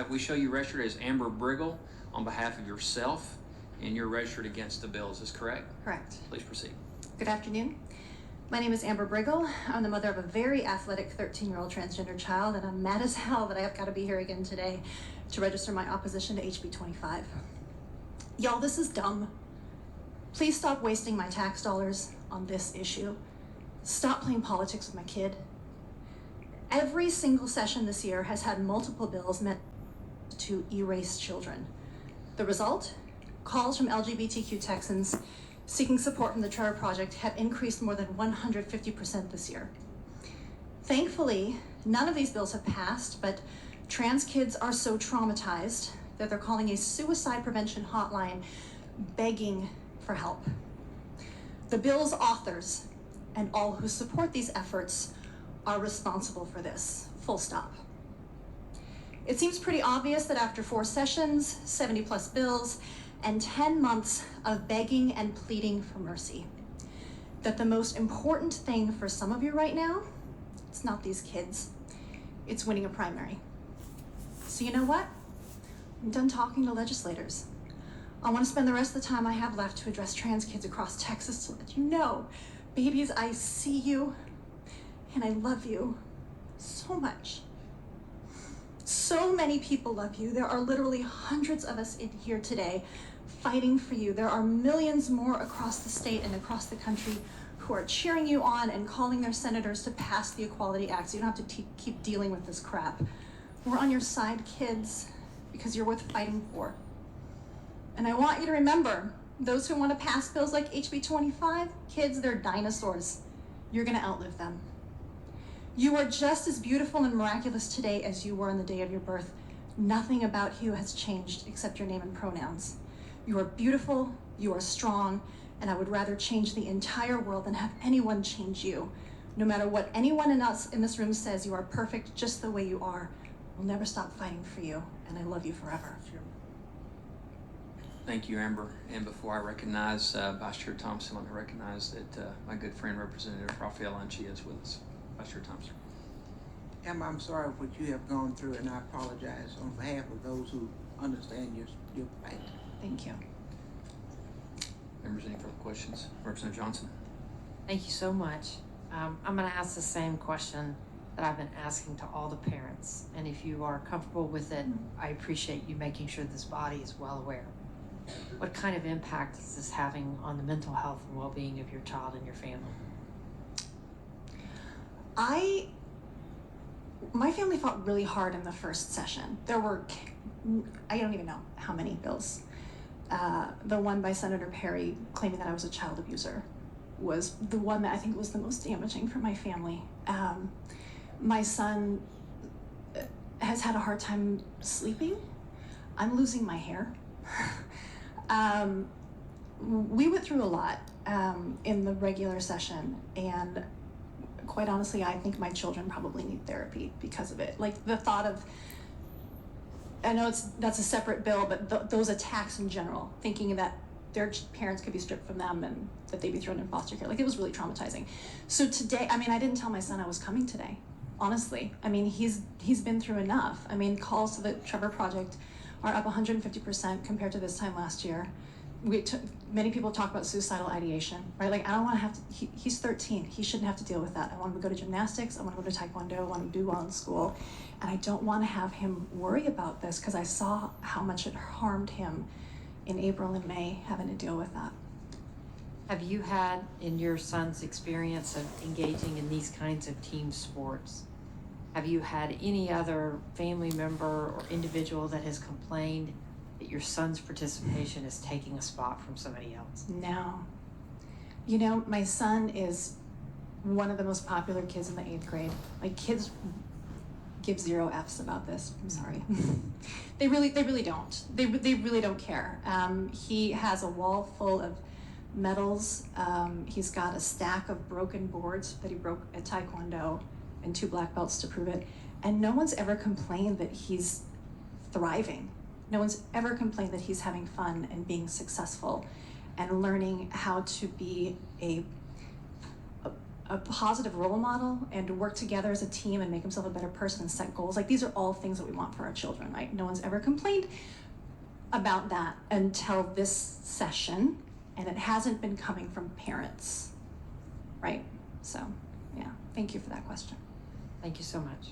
We show you registered as Amber Briggle on behalf of yourself, and you're registered against the bill. Is this correct? Correct. Please proceed. Good afternoon. My name is Amber Briggle. I'm the mother of a very athletic 13-year-old transgender child, and I'm mad as hell that I've got to be here again today to register my opposition to HB25. Y'all, this is dumb. Please stop wasting my tax dollars on this issue. Stop playing politics with my kid. Every single session this year has had multiple bills meant to erase children. The result? Calls from LGBTQ Texans seeking support from the Trevor Project have increased more than 150% this year. Thankfully, none of these bills have passed, but trans kids are so traumatized that they're calling a suicide prevention hotline begging for help. The bill's authors and all who support these efforts are responsible for this, full stop. It seems pretty obvious that after 4 sessions, 70+ bills, and 10 months of begging and pleading for mercy, that the most important thing for some of you right now, it's not these kids, it's winning a primary. So you know what? I'm done talking to legislators. I want to spend the rest of the time I have left to address trans kids across Texas to let you know, babies, I see you, and I love you so much. So many people love you. There are literally hundreds of us in here today fighting for you. There are millions more across the state and across the country who are cheering you on and calling their senators to pass the Equality Act so you don't have to keep dealing with this crap. We're on your side, kids, because you're worth fighting for. And I want you to remember, those who want to pass bills like HB25, kids, they're dinosaurs. You're gonna outlive them. You are just as beautiful and miraculous today as you were on the day of your birth. Nothing about you has changed except your name and pronouns. You are beautiful, you are strong, and I would rather change the entire world than have anyone change you. No matter what anyone in this room says, you are perfect just the way you are. We'll never stop fighting for you, and I love you forever. Thank you, Amber. And before I recognize Vice Chair Thompson, let me recognize that my good friend, Representative Raphael Anchi, is with us. Vice Chair Thompson. Amber, I'm sorry for what you have gone through, and I apologize on behalf of those who understand your plight. Thank you. Members, any further questions? Representative Johnson. Thank you so much. I'm going to ask the same question that I've been asking to all the parents. And if you are comfortable with it, I appreciate you making sure this body is well aware. What kind of impact is this having on the mental health and well-being of your child and your family? My family fought really hard in the first session. There were, I don't even know how many bills. The one by Senator Perry claiming that I was a child abuser was the one that I think was the most damaging for my family. My son has had a hard time sleeping. I'm losing my hair. We went through a lot in the regular session, and quite honestly, I think my children probably need therapy because of it. Like the thought of, I know that's a separate bill, but those attacks in general, thinking that their parents could be stripped from them and that they'd be thrown in foster care, like it was really traumatizing. So today, I mean, I didn't tell my son I was coming today, honestly. I mean, he's been through enough. I mean, calls to the Trevor Project are up 150% compared to this time last year. Many people talk about suicidal ideation, right? Like, I don't want to have to, he's 13, he shouldn't have to deal with that. I want him to go to gymnastics, I want him to go to Taekwondo, I want him to do well in school. And I don't want to have him worry about this because I saw how much it harmed him in April and May having to deal with that. Have you had, in your son's experience of engaging in these kinds of team sports, have you had any other family member or individual that has complained that your son's participation is taking a spot from somebody else? No. You know, my son is one of the most popular kids in the 8th grade. Like, kids give 0 Fs about this. I'm sorry. They really don't. They really don't care. He has a wall full of medals. He's got a stack of broken boards that he broke at Taekwondo and 2 black belts to prove it. And no one's ever complained that he's thriving. No one's ever complained that he's having fun and being successful and learning how to be a a positive role model and to work together as a team and make himself a better person and set goals. Like, these are all things that we want for our children, right? No one's ever complained about that until this session, and it hasn't been coming from parents, right? So, yeah, thank you for that question. Thank you so much.